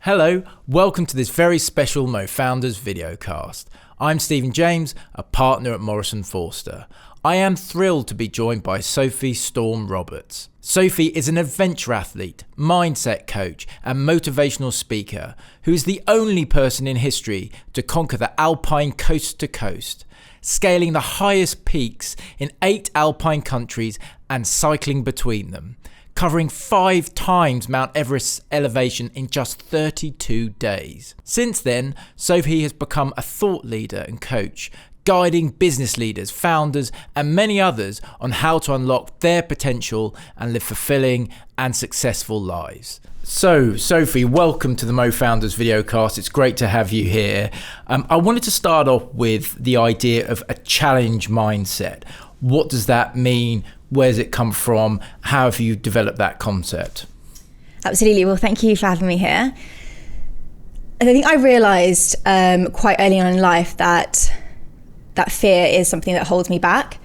Hello, welcome to this very special MoFounders Videocast. I'm Stephen James, a partner at Morrison Foerster. I am thrilled to be joined by Sophie Storm Roberts. Sophie is an adventure athlete, mindset coach, and motivational speaker who is the only person in history to conquer the Alpine coast to coast, scaling the highest peaks in 8 Alpine countries and cycling between them, covering 5 times Mount Everest's elevation in just 32 days. Since then, Sophie has become a thought leader and coach, guiding business leaders, founders, and many others on how to unlock their potential and live fulfilling and successful lives. So, Sophie, welcome to the MoFounders Videocast. It's great to have you here. I wanted to start off with the idea of a challenge mindset. What does that mean? Where does it come from? How have you developed that concept? Absolutely. Well, thank you for having me here. I think I realised quite early on in life that fear is something that holds me back.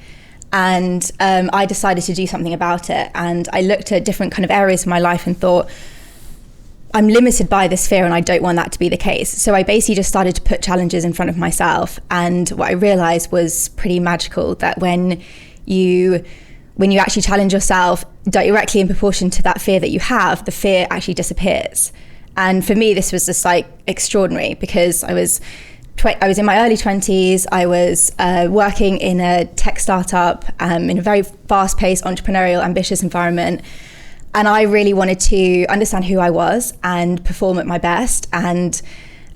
And I decided to do something about it. And I looked at different kind of areas of my life and thought, I'm limited by this fear and I don't want that to be the case. So I basically just started to put challenges in front of myself. And what I realised was pretty magical, that when you actually challenge yourself directly in proportion to that fear that you have, the fear actually disappears. And for me, this was just like extraordinary, because I was in my early 20s. I was working in a tech startup in a very fast-paced, entrepreneurial, ambitious environment. And I really wanted to understand who I was and perform at my best, and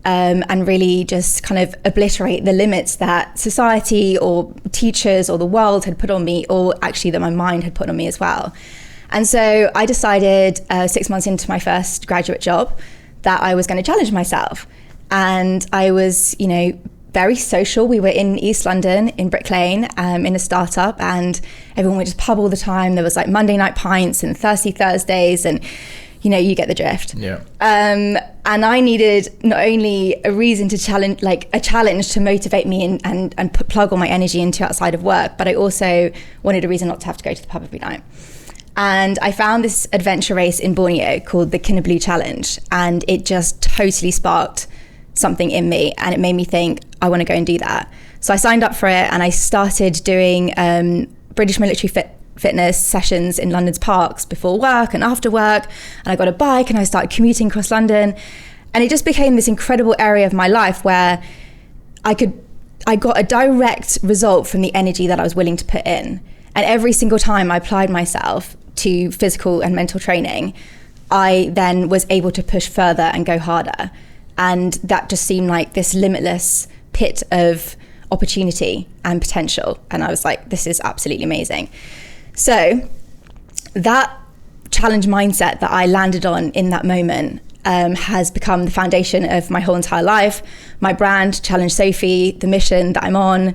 really just kind of obliterate the limits that society or teachers or the world had put on me, or actually that my mind had put on me as well. And so I decided 6 months into my first graduate job that I was going to challenge myself. And I was, very social. We were in East London, in Brick Lane, in a startup, and everyone would just pub all the time. There was like Monday night pints and Thirsty Thursdays, and you get the drift. Yeah. And I needed not only a reason to challenge, like a challenge to motivate me and plug all my energy into outside of work, but I also wanted a reason not to have to go to the pub every night. And I found this adventure race in Borneo called the Kinabalu Challenge, and it just totally sparked something in me, and it made me think, I want to go and do that. So I signed up for it, and I started doing British military fitness sessions in London's parks before work and after work, and I got a bike and I started commuting across London, and it just became this incredible area of my life where I got a direct result from the energy that I was willing to put in. And every single time I applied myself to physical and mental training, I then was able to push further and go harder. And that just seemed like this limitless pit of opportunity and potential. And I was like, this is absolutely amazing. So that challenge mindset that I landed on in that moment has become the foundation of my whole entire life. My brand, Challenge Sophie, the mission that I'm on,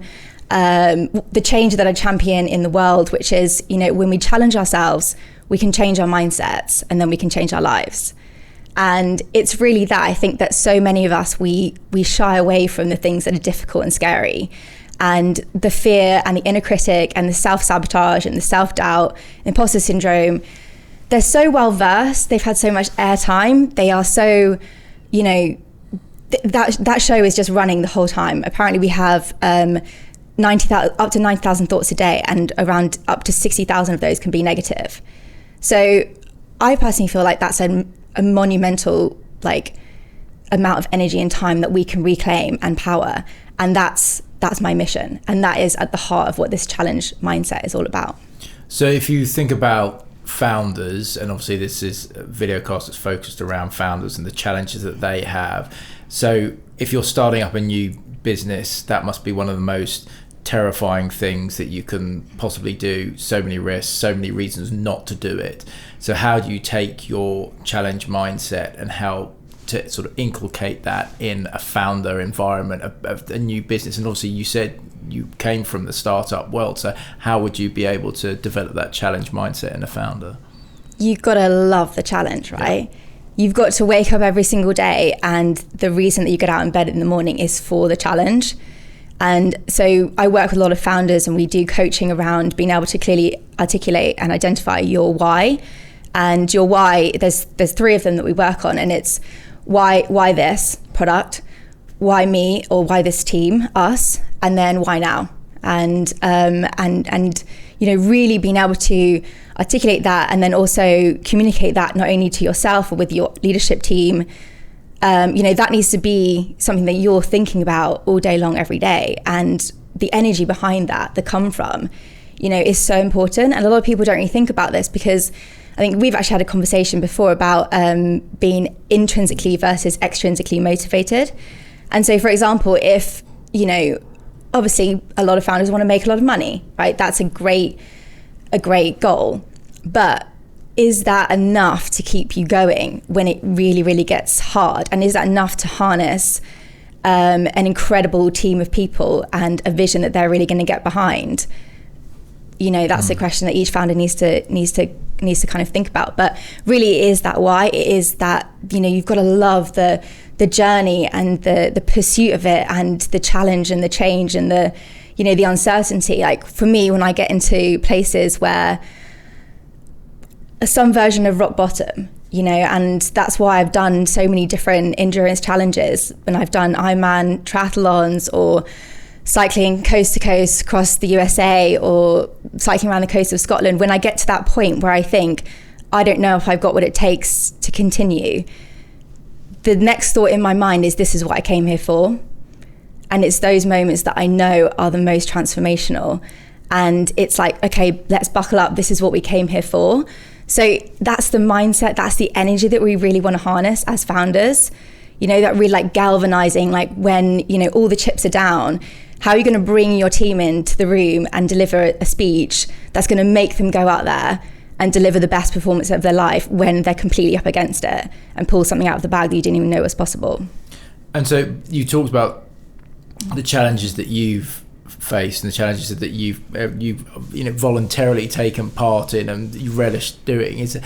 the change that I champion in the world, which is, when we challenge ourselves, we can change our mindsets, and then we can change our lives. And it's really that. I think that so many of us, we shy away from the things that are difficult and scary. And the fear and the inner critic and the self-sabotage and the self-doubt, imposter syndrome, they're so well versed. They've had so much airtime. They are so, that show is just running the whole time. Apparently we have up to 90,000 thoughts a day, and around up to 60,000 of those can be negative. So I personally feel like that's a monumental amount of energy and time that we can reclaim and power. And that's my mission. And that is at the heart of what this challenge mindset is all about. So if you think about founders, and obviously this is a videocast that's focused around founders and the challenges that they have. So if you're starting up a new business, that must be one of the most terrifying things that you can possibly do. So many risks, so many reasons not to do it. So how do you take your challenge mindset and how to sort of inculcate that in a founder environment of a new business? And obviously you said you came from the startup world, so how would you be able to develop that challenge mindset in a founder? You've got to love the challenge, right? Yeah. You've got to wake up every single day, and the reason that you get out in bed in the morning is for the challenge. And so I work with a lot of founders, and we do coaching around being able to clearly articulate and identify your why. And your why, there's 3 of them that we work on, and it's why this product, why me, or why this team, us, and then why now? And really being able to articulate that, and then also communicate that not only to yourself or with your leadership team. That needs to be something that you're thinking about all day long, every day. And the energy behind that come from, is so important. And a lot of people don't really think about this, because I think we've actually had a conversation before about being intrinsically versus extrinsically motivated. And so, for example, if, obviously a lot of founders want to make a lot of money, right? That's a great goal. But is that enough to keep you going when it really, really gets hard? And is that enough to harness an incredible team of people and a vision that they're really going to get behind? That's the question that each founder needs to kind of think about. But really, it is that why. It is that, you've got to love the journey and the pursuit of it, and the challenge and the change and the uncertainty. Like for me, when I get into places where some version of rock bottom, and that's why I've done so many different endurance challenges, and I've done Ironman triathlons, or cycling coast to coast across the USA, or cycling around the coast of Scotland. When I get to that point where I think, I don't know if I've got what it takes to continue, the next thought in my mind is, this is what I came here for. And it's those moments that I know are the most transformational. And it's like, okay, let's buckle up. This is what we came here for. So that's the mindset, that's the energy that we really want to harness as founders. That really like galvanizing, like when, all the chips are down, how are you going to bring your team into the room and deliver a speech that's going to make them go out there and deliver the best performance of their life when they're completely up against it, and pull something out of the bag that you didn't even know was possible? And so you talked about the challenges that you've faced and the challenges that you've voluntarily taken part in and you relish doing. Is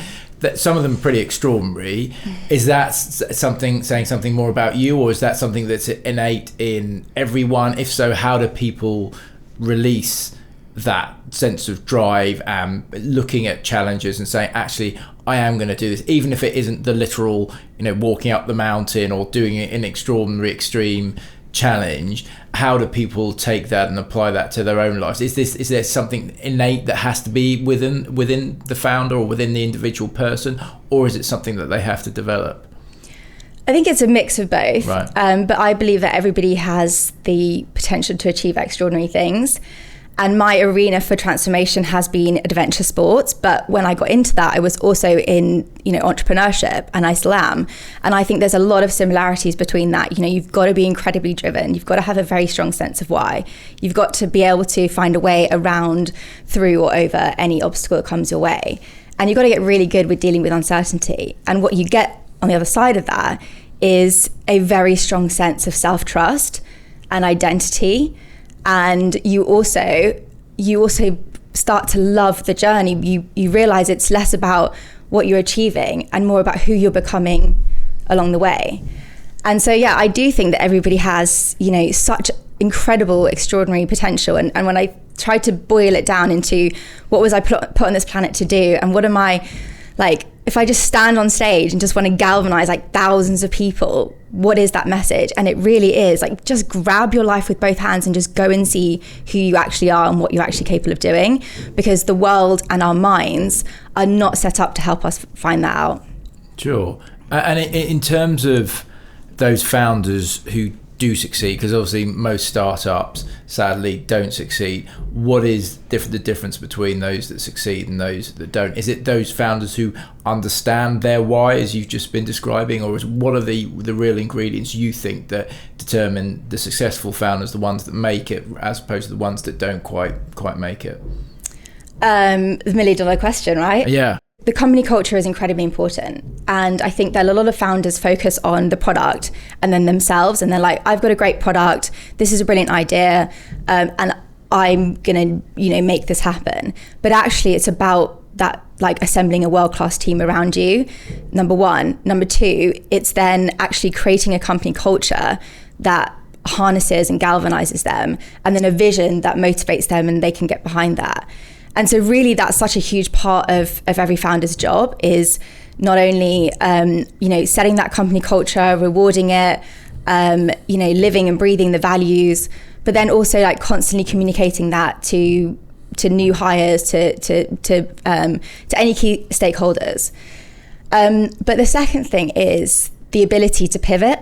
that some of them pretty extraordinary? Is that saying something more about you, or is that something that's innate in everyone? If so, how do people release that sense of drive and looking at challenges and saying, actually, I am going to do this, even if it isn't the literal, walking up the mountain or doing it in extraordinary extreme challenge? How do people take that and apply that to their own lives? Is there something innate that has to be within the founder or within the individual person, or is it something that they have to develop? I think it's a mix of both. Right. But I believe that everybody has the potential to achieve extraordinary things. And my arena for transformation has been adventure sports. But when I got into that, I was also in, entrepreneurship, and I still am. And I think there's a lot of similarities between that. You've got to be incredibly driven. You've got to have a very strong sense of why. You've got to be able to find a way around, through, or over any obstacle that comes your way. And you've got to get really good with dealing with uncertainty. And what you get on the other side of that is a very strong sense of self-trust and identity. And you also start to love the journey. You realize it's less about what you're achieving and more about who you're becoming along the way. And so, yeah, I do think that everybody has, such incredible, extraordinary potential. And when I tried to boil it down into what was I put on this planet to do, and what am I, like, if I just stand on stage and just want to galvanize like thousands of people, what is that message? And it really is like, just grab your life with both hands and just go and see who you actually are and what you're actually capable of doing, because the world and our minds are not set up to help us find that out. Sure. And in terms of those founders who do succeed, because obviously most startups sadly don't succeed, what is the difference between those that succeed and those that don't? Is it those founders who understand their why, as you've just been describing, or what are the real ingredients you think that determine the successful founders, the ones that make it, as opposed to the ones that don't quite make it? The $1 million question, right? Yeah. The company culture is incredibly important. And I think that a lot of founders focus on the product and then themselves. And they're like, I've got a great product. This is a brilliant idea. And I'm going to, make this happen. But actually, it's about that, like assembling a world-class team around you, number one. Number two, it's then actually creating a company culture that harnesses and galvanizes them, and then a vision that motivates them and they can get behind that. And so really that's such a huge part of every founder's job, is not only, setting that company culture, rewarding it, living and breathing the values, but then also like constantly communicating that to new hires, to any key stakeholders. But the second thing is the ability to pivot,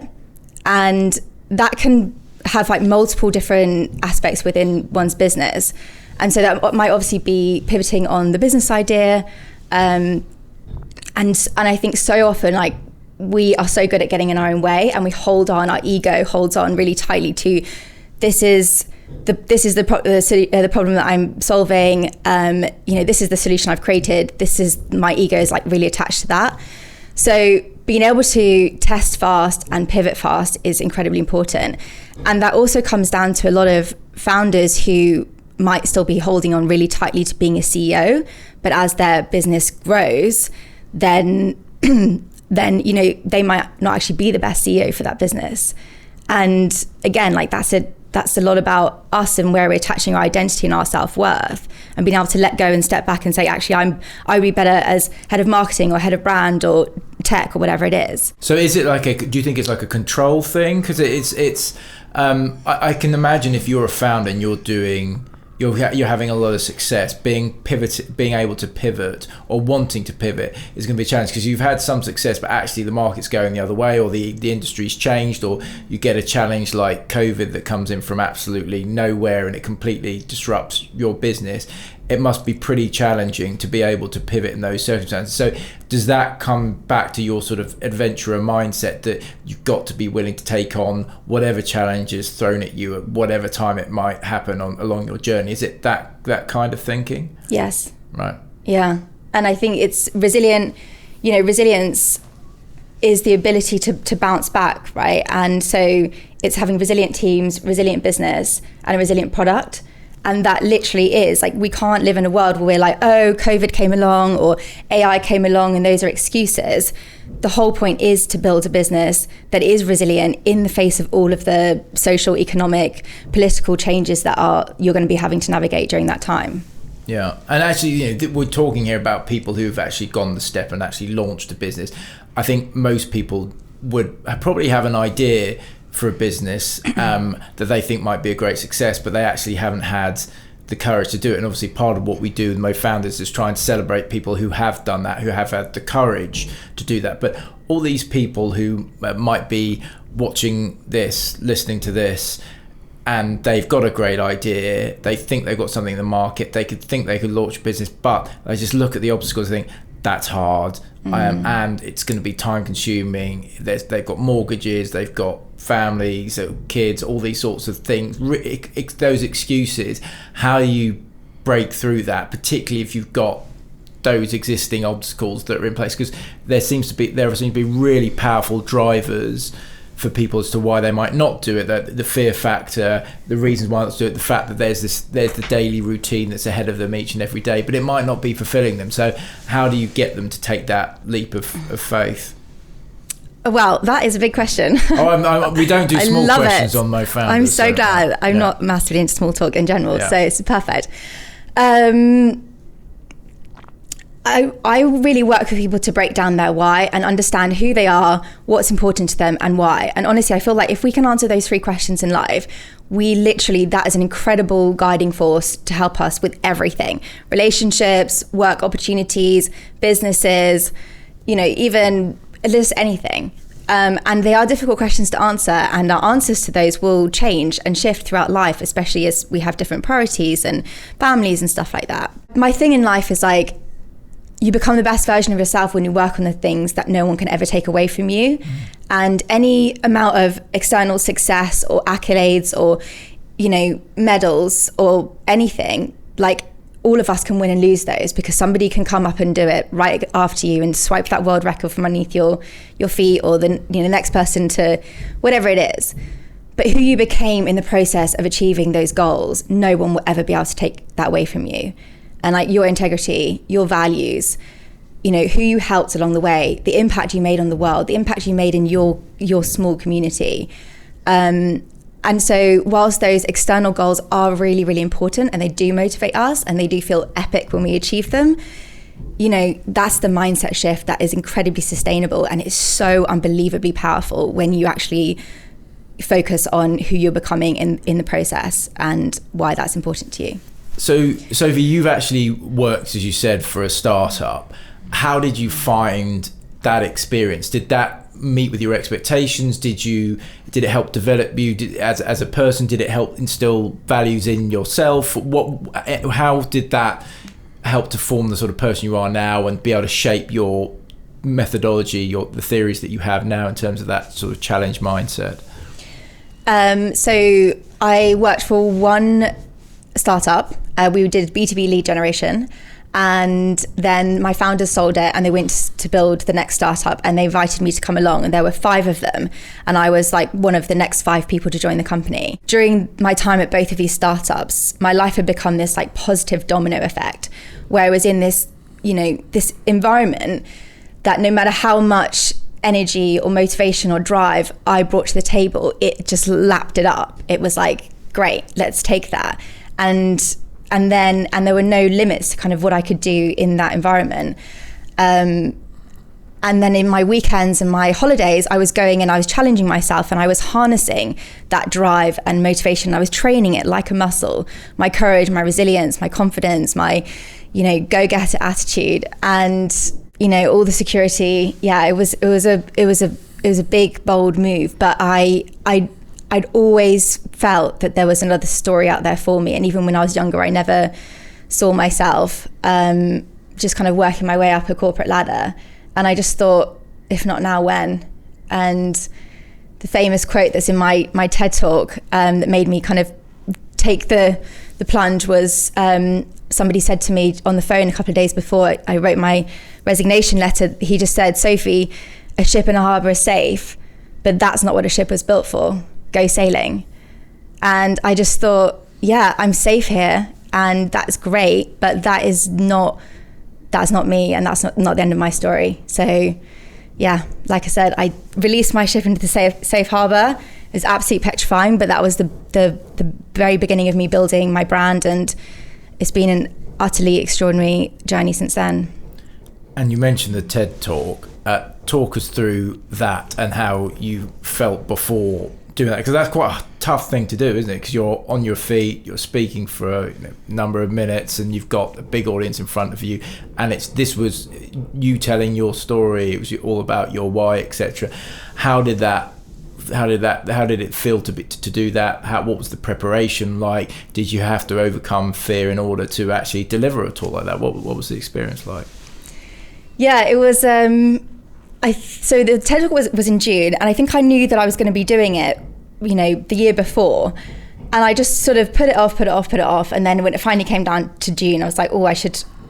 and that can have like multiple different aspects within one's business. And so that might obviously be pivoting on the business idea. And I think so often, like, we are so good at getting in our own way, and our ego holds on really tightly to, this is the problem that I'm solving. This is the solution I've created. My ego is like really attached to that. So being able to test fast and pivot fast is incredibly important. And that also comes down to a lot of founders who might still be holding on really tightly to being a CEO, but as their business grows, then they might not actually be the best CEO for that business. And again, like that's a lot about us and where we're attaching our identity and our self-worth, and being able to let go and step back and say, actually, I would be better as head of marketing or head of brand or tech or whatever it is. So is it do you think it's like a control thing? Because I can imagine if you're a founder and you're having a lot of success, being able to pivot or wanting to pivot is going to be a challenge, because you've had some success, but actually the market's going the other way, or the industry's changed, or you get a challenge like COVID that comes in from absolutely nowhere and it completely disrupts your business. It must be pretty challenging to be able to pivot in those circumstances. So does that come back to your sort of adventurer mindset, that you've got to be willing to take on whatever challenge is thrown at you at whatever time it might happen along your journey? Is it that kind of thinking? Yes. Right. Yeah. And I think it's resilient. Resilience is the ability to bounce back, right? And so it's having resilient teams, resilient business, and a resilient product. And that literally is like, we can't live in a world where we're like, oh, COVID came along or AI came along and those are excuses. The whole point is to build a business that is resilient in the face of all of the social, economic, political changes that you're going to be having to navigate during that time. Yeah. And actually, we're talking here about people who've actually gone the step and actually launched a business. I think most people would probably have an idea for a business that they think might be a great success, but they actually haven't had the courage to do it. And obviously part of what we do with MoFounders is trying to celebrate people who have done that, who have had the courage to do that. But all these people who might be watching this, listening to this, and they've got a great idea, they think they've got something in the market, they could launch a business, but they just look at the obstacles and think, that's hard, and it's going to be time consuming. They've got mortgages, they've got families, kids, all these sorts of things, those excuses. How do you break through that, particularly if you've got those existing obstacles that are in place? Because there seems to be really powerful drivers for people as to why they might not do it. The fear factor, the reasons why not to do it, the fact that there's the daily routine that's ahead of them each and every day, but it might not be fulfilling them. So how do you get them to take that leap of faith? Well, that is a big question. We don't do small questions on MoFounders. I'm so glad. I'm not massively into small talk in general, so it's perfect. I really work with people to break down their why and understand who they are, what's important to them, and why. And honestly, I feel like if we can answer those 3 questions in life, that is an incredible guiding force to help us with everything. Relationships, work opportunities, businesses, even just anything. And they are difficult questions to answer, and our answers to those will change and shift throughout life, especially as we have different priorities and families and stuff like that. My thing in life is like, you become the best version of yourself when you work on the things that no one can ever take away from you. And any amount of external success or accolades or, medals or anything, like all of us can win and lose those, because somebody can come up and do it right after you and swipe that world record from underneath your feet, or the next person to whatever it is. But who you became in the process of achieving those goals, no one will ever be able to take that away from you. And like your integrity, your values, who you helped along the way, the impact you made on the world, the impact you made in your small community. And so whilst those external goals are really, really important, and they do motivate us and they do feel epic when we achieve them, that's the mindset shift that is incredibly sustainable, and it's so unbelievably powerful when you actually focus on who you're becoming in the process and why that's important to you. So, Sophie, you've actually worked, as you said, for a startup. How did you find that experience? Did that meet with your expectations? Did it help develop you as a person? Did it help instill values in yourself? How did that help to form the sort of person you are now and be able to shape your methodology, the theories that you have now in terms of that sort of challenge mindset? So I worked for one startup. We did B2B lead generation, and then my founders sold it and they went to build the next startup, and they invited me to come along, and there were 5 of them, and I was like one of the next 5 people to join the company. During my time at both of these startups, my life had become this like positive domino effect, where I was in this, this environment that no matter how much energy or motivation or drive I brought to the table, it just lapped it up. It was like, great, let's take that. And there were no limits to kind of what I could do in that environment. And then in my weekends and my holidays, I was going and I was challenging myself, and I was harnessing that drive and motivation. I was training it like a muscle, my courage, my resilience, my confidence, my, go-getter attitude, and, all the security. Yeah, it was a big, bold move, but I'd always felt that there was another story out there for me. And even when I was younger, I never saw myself just kind of working my way up a corporate ladder. And I just thought, if not now, when? And the famous quote that's in my TED talk that made me kind of take the plunge was, somebody said to me on the phone a couple of days before I wrote my resignation letter. He just said, Sophie, a ship in a harbour is safe, but that's not what a ship was built for. Go sailing. And I just thought, yeah, I'm safe here, and that's great, but that's not me, and that's not the end of my story. So yeah, like I said, I released my ship into the safe harbour. It was absolutely petrifying, but that was the very beginning of me building my brand, and it's been an utterly extraordinary journey since then. And you mentioned the TED talk. Talk us through that and how you felt before doing that, because that's quite a tough thing to do, isn't it? Because you're on your feet, you're speaking for a number of minutes, and you've got a big audience in front of you, and this was you telling your story. It was all about your why, etc. How did it feel to do that? What was the preparation like? Did you have to overcome fear in order to actually deliver a talk like that? What was the experience like? Yeah, it was. So the TED Talk was in June, and I think I knew that I was going to be doing it, the year before, and I just sort of put it off, and then when it finally came down to June, I was like,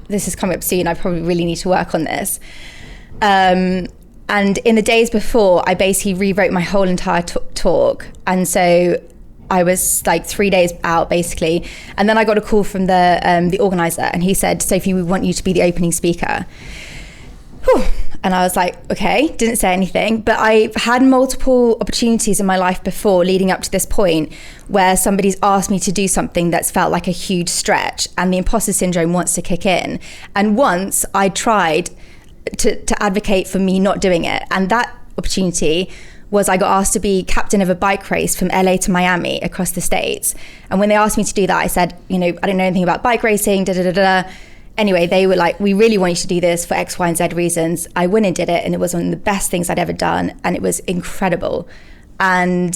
this is coming up soon, I probably really need to work on this. And in the days before, I basically rewrote my whole entire talk, and so I was like 3 days out basically, and then I got a call from the organizer, and he said, Sophie, we want you to be the opening speaker. Whew. And I was like, okay, didn't say anything. But I've had multiple opportunities in my life before leading up to this point where somebody's asked me to do something that's felt like a huge stretch, and the imposter syndrome wants to kick in. And once I tried to advocate for me not doing it. And that opportunity was I got asked to be captain of a bike race from LA to Miami across the States. And when they asked me to do that, I said, I don't know anything about bike racing, Anyway, they were like, we really want you to do this for X, Y, and Z reasons. I went and did it, and it was one of the best things I'd ever done, and it was incredible. And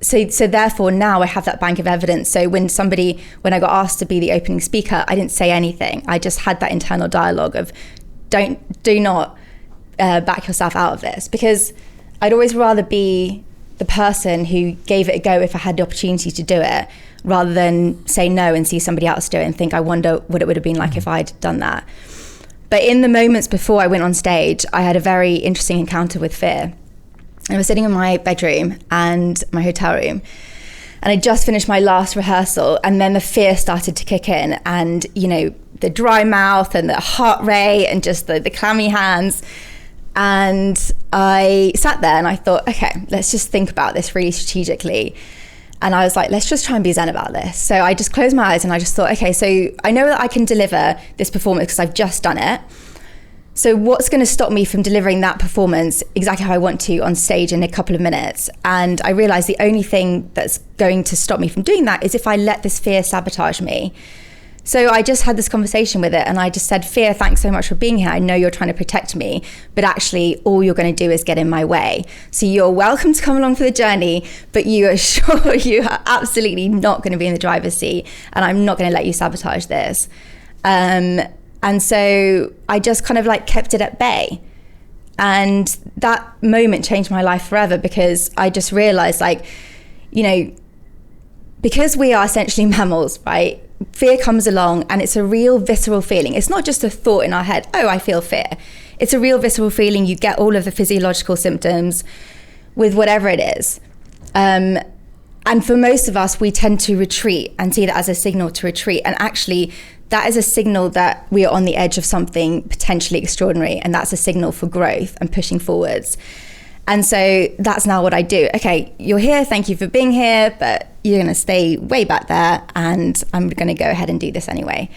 so therefore now I have that bank of evidence. So when I got asked to be the opening speaker, I didn't say anything. I just had that internal dialogue of do not back yourself out of this, because I'd always rather be the person who gave it a go if I had the opportunity to do it, rather than say no and see somebody else do it and think, I wonder what it would have been like if I'd done that. But in the moments before I went on stage, I had a very interesting encounter with fear. I was sitting in my bedroom and my hotel room, and I just finished my last rehearsal, and then the fear started to kick in, and the dry mouth and the heart rate and just the clammy hands. And I sat there and I thought, okay, let's just think about this really strategically. And I was like, let's just try and be zen about this. So I just closed my eyes and I just thought, okay, so I know that I can deliver this performance because I've just done it. So what's going to stop me from delivering that performance exactly how I want to on stage in a couple of minutes? And I realized the only thing that's going to stop me from doing that is if I let this fear sabotage me. So I just had this conversation with it and I just said, fear, thanks so much for being here. I know you're trying to protect me, but actually all you're going to do is get in my way. So you're welcome to come along for the journey, but you are sure you are absolutely not going to be in the driver's seat, and I'm not going to let you sabotage this. And so I just kind of like kept it at bay. And that moment changed my life forever, because I just realized, like, you know, because we are essentially mammals, right? Fear comes along and it's a real visceral feeling. It's not just a thought in our head, oh, I feel fear. It's a real visceral feeling. You get all of the physiological symptoms with whatever it is. And for most of us, we tend to retreat and see that as a signal to retreat. And actually, that is a signal that we are on the edge of something potentially extraordinary. And that's a signal for growth and pushing forwards. And so that's now what I do. Okay, you're here, thank you for being here, but you're gonna stay way back there, and I'm gonna go ahead and do this anyway.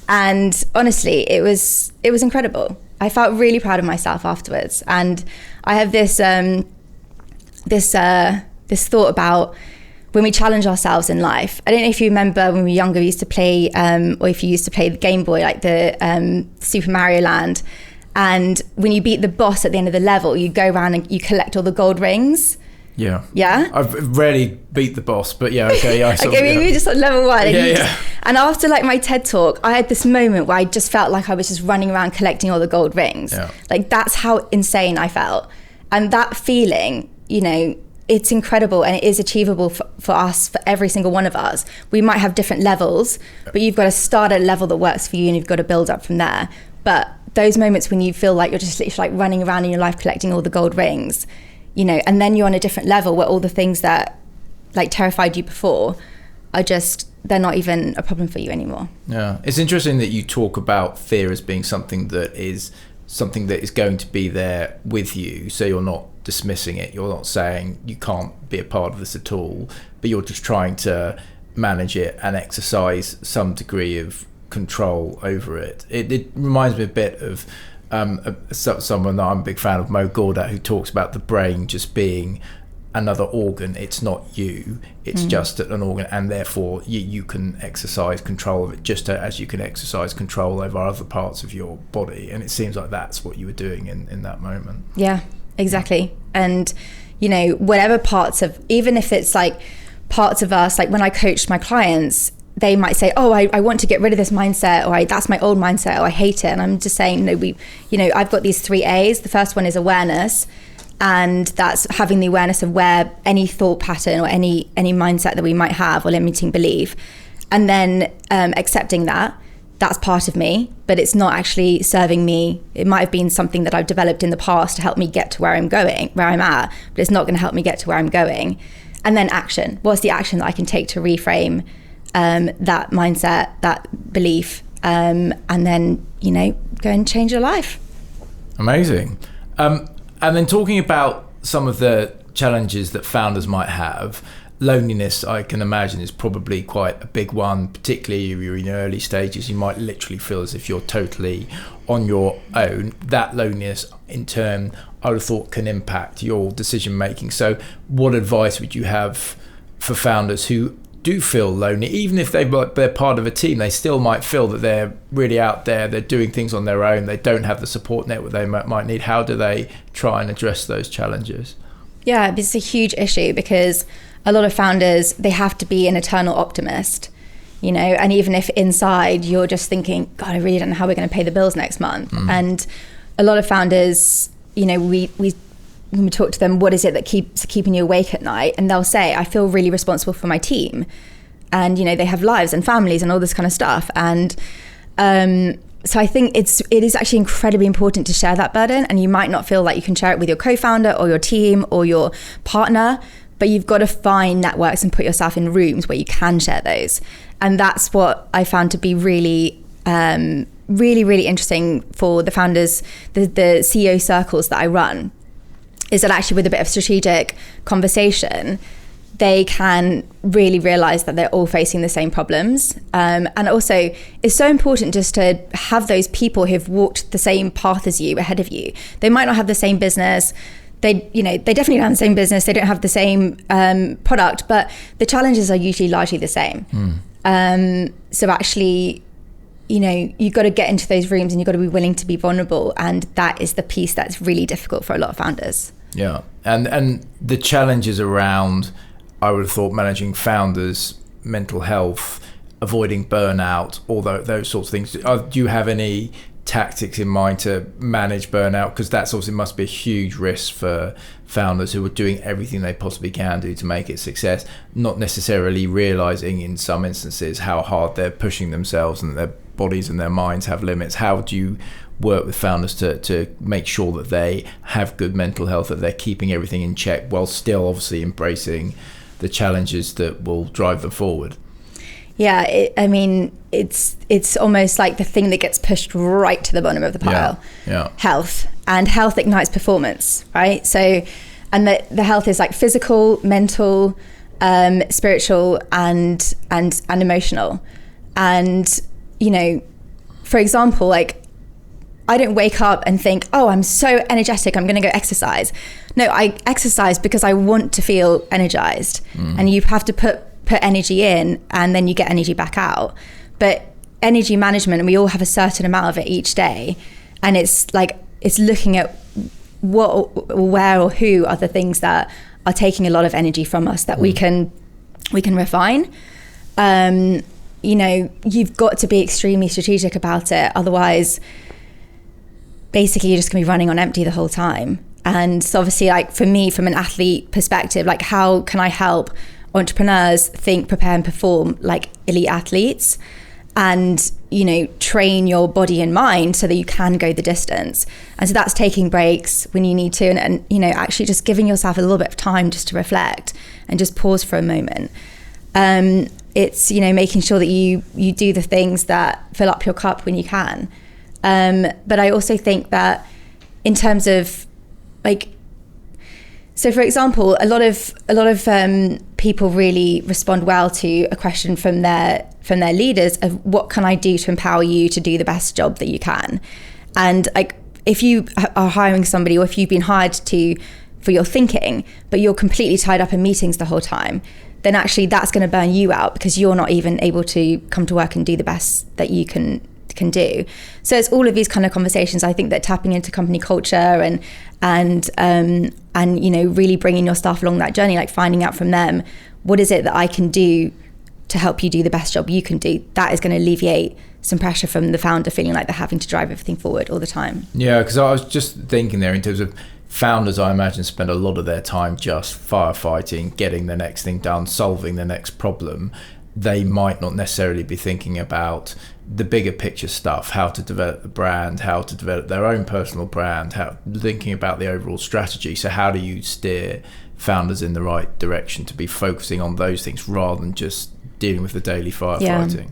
And honestly, it was incredible. I felt really proud of myself afterwards. And I have this thought about when we challenge ourselves in life. I don't know if you remember when we were younger, we used to play, or if you used to play the Game Boy, like the Super Mario Land. And when you beat the boss at the end of the level, you go around and you collect all the gold rings. Yeah. Yeah? I've rarely beat the boss, but yeah, okay. Yeah, maybe just at level 1. Yeah. And after like my TED talk, I had this moment where I just felt like I was just running around collecting all the gold rings. Yeah. Like that's how insane I felt. And that feeling, you know, it's incredible, and it is achievable for us, for every single one of us. We might have different levels, but you've got to start at a level that works for you, and you've got to build up from there. But those moments when you feel like you're just literally like running around in your life collecting all the gold rings, you know, and then you're on a different level where all the things that like terrified you before are just, they're not even a problem for you anymore. Yeah, it's interesting that you talk about fear as being something that is going to be there with you. So you're not dismissing it. You're not saying you can't be a part of this at all, but you're just trying to manage it and exercise some degree of control over it. It reminds me a bit of someone that I'm a big fan of, Mo Gawdat, who talks about the brain just being another organ. It's not you, it's just an organ, and therefore you can exercise control of it just as you can exercise control over other parts of your body. And it seems like that's what you were doing in that moment. Yeah, exactly. And you know, whatever parts of, even if it's like parts of us, like when I coach my clients, they might say, oh, I want to get rid of this mindset, or that's my old mindset, or I hate it. And I'm just saying, no, I've got these 3 A's. The first one is awareness. And that's having the awareness of where any thought pattern or any mindset that we might have or limiting belief. And then accepting that that's part of me, but it's not actually serving me. It might have been something that I've developed in the past to help me get to where I'm at, but it's not going to help me get to where I'm going. And then action. What's the action that I can take to reframe that mindset, that belief, and then, you know, go and change your life. Amazing. And then talking about some of the challenges that founders might have, loneliness, I can imagine, is probably quite a big one, particularly if you're in your early stages. You might literally feel as if you're totally on your own. That loneliness, in turn, I would have thought can impact your decision making. So what advice would you have for founders who do feel lonely? Even if they're part of a team, they still might feel that they're really out there, they're doing things on their own, they don't have the support network they might need. How do they try and address those challenges? Yeah, it's a huge issue, because a lot of founders, they have to be an eternal optimist, you know, and even if inside you're just thinking, God, I really don't know how we're going to pay the bills next month. And a lot of founders, you know, when we talk to them, what is it that keeps keeping you awake at night? And they'll say, I feel really responsible for my team. And, you know, they have lives and families and all this kind of stuff. And so I think it is actually incredibly important to share that burden. And you might not feel like you can share it with your co-founder or your team or your partner, but you've got to find networks and put yourself in rooms where you can share those. And that's what I found to be really, really interesting for the founders, the CEO circles that I run, is that actually with a bit of strategic conversation, they can really realize that they're all facing the same problems. And also, it's so important just to have those people who've walked the same path as you ahead of you. They might not have the same business. They definitely don't have the same business. They don't have the same product, but the challenges are usually largely the same. So actually, you've got to get into those rooms and you've got to be willing to be vulnerable. And that is the piece that's really difficult for a lot of founders. Yeah. And the challenges around, I would have thought, managing founders' mental health, avoiding burnout, all those sorts of things. Do you have any tactics in mind to manage burnout? Because that's obviously must be a huge risk for founders who are doing everything they possibly can do to make it a success, not necessarily realizing in some instances how hard they're pushing themselves and their bodies and their minds have limits. How do you work with founders to make sure that they have good mental health, that they're keeping everything in check while still obviously embracing the challenges that will drive them forward? Yeah, it's almost like the thing that gets pushed right to the bottom of the pile. Yeah. Health ignites performance, right? So, and the health is like physical, mental, spiritual, and emotional. And for example, like, I don't wake up and think, oh, I'm so energetic, I'm going to go exercise. No, I exercise because I want to feel energized. And you have to put energy in and then you get energy back out. But energy management, and we all have a certain amount of it each day. And it's looking at what, where or who are the things that are taking a lot of energy from us that we can refine. You've got to be extremely strategic about it. Otherwise, basically you're just gonna be running on empty the whole time. And so obviously, like, for me, from an athlete perspective, like, how can I help entrepreneurs think, prepare and perform like elite athletes, and train your body and mind so that you can go the distance? And so that's taking breaks when you need to, and actually just giving yourself a little bit of time just to reflect and just pause for a moment. It's making sure that you do the things that fill up your cup when you can. But I also think that in terms of, like, so for example, a lot of people really respond well to a question from their leaders of, what can I do to empower you to do the best job that you can? And like, if you are hiring somebody, or if you've been hired for your thinking, but you're completely tied up in meetings the whole time, then actually that's going to burn you out because you're not even able to come to work and do the best that you can do. So it's all of these kind of conversations, I think, that tapping into company culture and really bringing your staff along that journey, like finding out from them, what is it that I can do to help you do the best job you can do? That is going to alleviate some pressure from the founder feeling like they're having to drive everything forward all the time. Yeah, because I was just thinking there in terms of founders, I imagine, spend a lot of their time just firefighting, getting the next thing done, solving the next problem. They might not necessarily be thinking about the bigger picture stuff, how to develop the brand, how to develop their own personal brand, thinking about the overall strategy. So how do you steer founders in the right direction to be focusing on those things rather than just dealing with the daily firefighting? Yeah.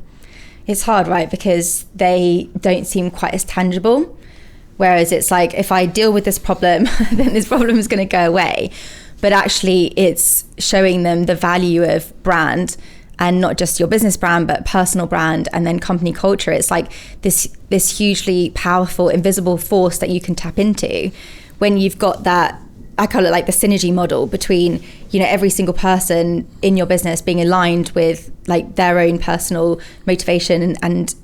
It's hard, right? Because they don't seem quite as tangible. Whereas it's like, if I deal with this problem, then this problem is going to go away. But actually, it's showing them the value of brand, and not just your business brand, but personal brand, and then company culture. It's like this hugely powerful, invisible force that you can tap into when you've got that. I call it like the synergy model between, every single person in your business being aligned with like their own personal motivation and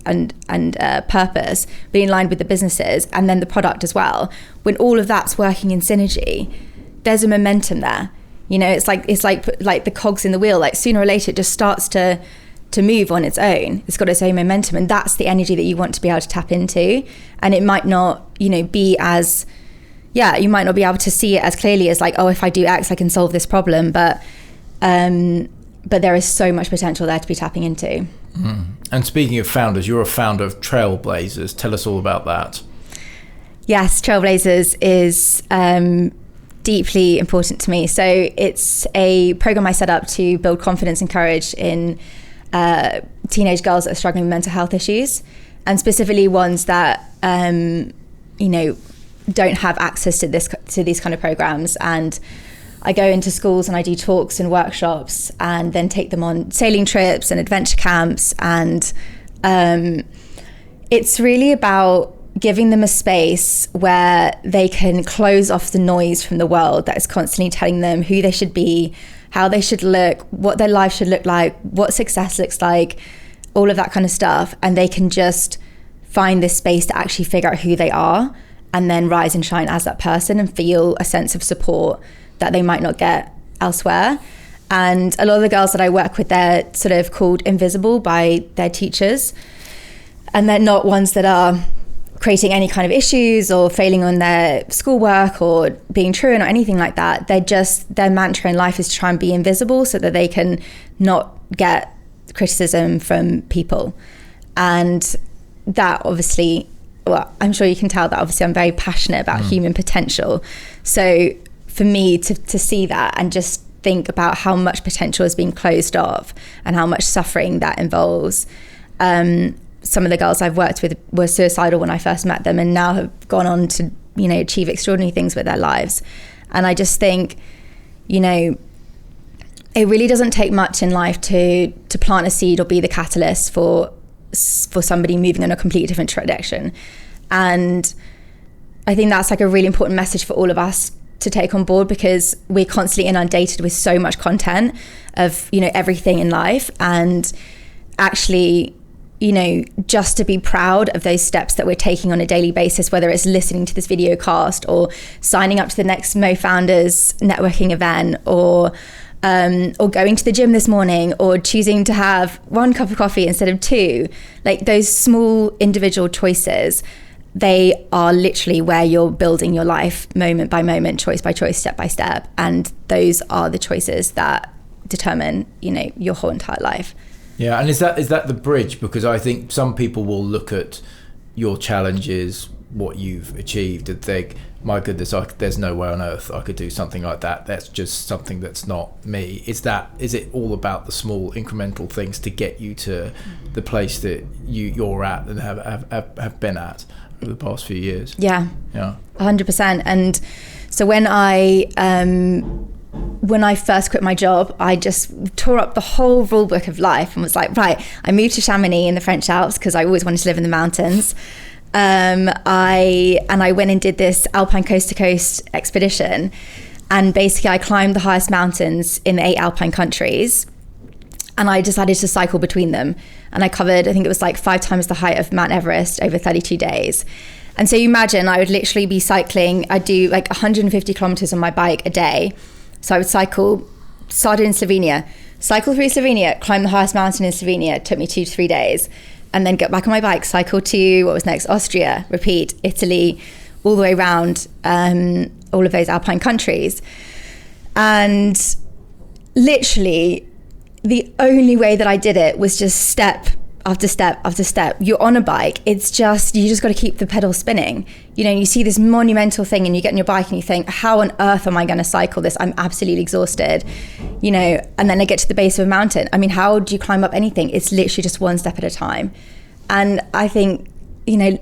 purpose, being aligned with the businesses and then the product as well. When all of that's working in synergy, there's a momentum there. It's like the cogs in the wheel. Like, sooner or later, it just starts to move on its own. It's got its own momentum, and that's the energy that you want to be able to tap into. And it might not, be as, you might not be able to see it as clearly as like, oh, if I do X, I can solve this problem. But there is so much potential there to be tapping into. And speaking of founders, you're a founder of TrailBlazers. Tell us all about that. Yes, TrailBlazers is deeply important to me. So it's a program I set up to build confidence and courage in teenage girls that are struggling with mental health issues, and specifically ones that don't have access to these kind of programs. And I go into schools and I do talks and workshops and then take them on sailing trips and adventure camps. And it's really about giving them a space where they can close off the noise from the world that is constantly telling them who they should be, how they should look, what their life should look like, what success looks like, all of that kind of stuff. And they can just find this space to actually figure out who they are and then rise and shine as that person and feel a sense of support that they might not get elsewhere. And a lot of the girls that I work with, they're sort of called invisible by their teachers. And they're not ones that are creating any kind of issues or failing on their schoolwork or being truant or anything like that. They're just, their mantra in life is to try and be invisible so that they can not get criticism from people. And that obviously, well, I'm sure you can tell that obviously I'm very passionate about human potential. So for me to see that and just think about how much potential is being closed off and how much suffering that involves. Some of the girls I've worked with were suicidal when I first met them and now have gone on to, you know, achieve extraordinary things with their lives. And I just think, you know, it really doesn't take much in life to plant a seed or be the catalyst for somebody moving in a completely different direction. And I think that's like a really important message for all of us to take on board, because we're constantly inundated with so much content of, you know, everything in life. And actually, you know, just to be proud of those steps that we're taking on a daily basis, whether it's listening to this video cast or signing up to the next MoFounders networking event or going to the gym this morning or choosing to have 1 cup of coffee instead of 2, like those small individual choices, they are literally where you're building your life moment by moment, choice by choice, step by step. And those are the choices that determine, you know, your whole entire life. Yeah, and is that the bridge? Because I think some people will look at your challenges, what you've achieved, and think, my goodness, there's no way on earth I could do something like that. That's just something that's not me. Is it all about the small incremental things to get you to the place that you're at and have been at over the past few years? Yeah. 100%. And so when I first quit my job, I just tore up the whole rule book of life and was like, right, I moved to Chamonix in the French Alps because I always wanted to live in the mountains. I went and did this Alpine coast to coast expedition. And basically I climbed the highest mountains in the 8 Alpine countries. And I decided to cycle between them. And I covered, I think it was like 5 times the height of Mount Everest over 32 days. And so you imagine I would literally be cycling, I'd do like 150 kilometers on my bike a day. So I would cycle, started in Slovenia, cycle through Slovenia, climb the highest mountain in Slovenia. It took me 2 to 3 days. And then get back on my bike, cycle to, what was next? Austria, repeat, Italy, all the way around all of those Alpine countries. And literally, the only way that I did it was just step after step after step. You're on a bike, it's just, you just got to keep the pedal spinning. You know, you see this monumental thing and you get on your bike and you think, how on earth am I going to cycle this? I'm absolutely exhausted, you know, and then I get to the base of a mountain. I mean, how do you climb up anything? It's literally just one step at a time. And I think, you know,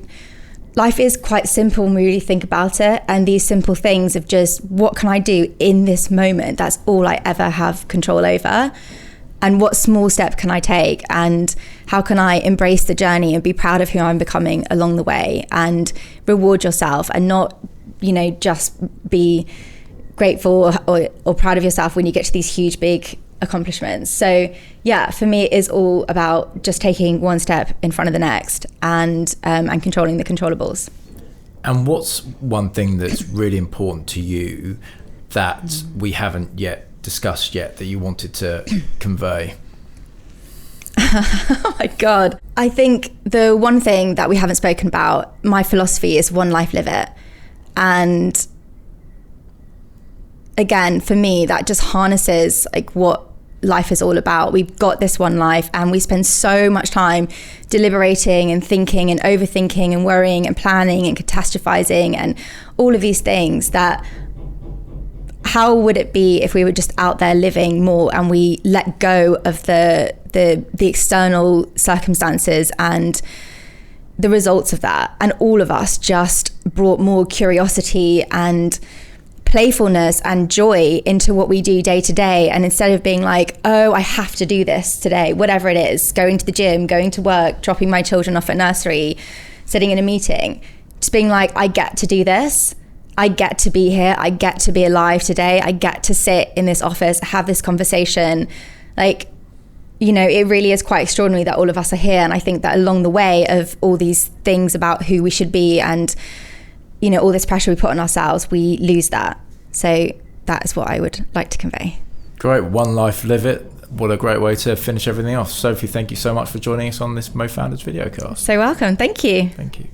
life is quite simple when we really think about it. And these simple things of just, what can I do in this moment? That's all I ever have control over. And what small step can I take? And how can I embrace the journey and be proud of who I'm becoming along the way, and reward yourself and not, you know, just be grateful or proud of yourself when you get to these huge, big accomplishments. So yeah, for me, it is all about just taking one step in front of the next and controlling the controllables. And what's one thing that's really important to you that we haven't yet discussed yet that you wanted to convey? Oh my God. I think the one thing that we haven't spoken about, my philosophy is one life, live it. And again, for me, that just harnesses like what life is all about. We've got this one life and we spend so much time deliberating and thinking and overthinking and worrying and planning and catastrophizing and all of these things that, how would it be if we were just out there living more and we let go of the external circumstances and the results of that, and all of us just brought more curiosity and playfulness and joy into what we do day to day. And instead of being like, oh, I have to do this today, whatever it is, going to the gym, going to work, dropping my children off at nursery, sitting in a meeting, just being like, I get to do this. I get to be here. I get to be alive today. I get to sit in this office, have this conversation. Like, you know, it really is quite extraordinary that all of us are here. And I think that along the way of all these things about who we should be and, you know, all this pressure we put on ourselves, we lose that. So that is what I would like to convey. Great. One life, live it. What a great way to finish everything off. Sophie, thank you so much for joining us on this MoFounders Videocast. So welcome. Thank you. Thank you.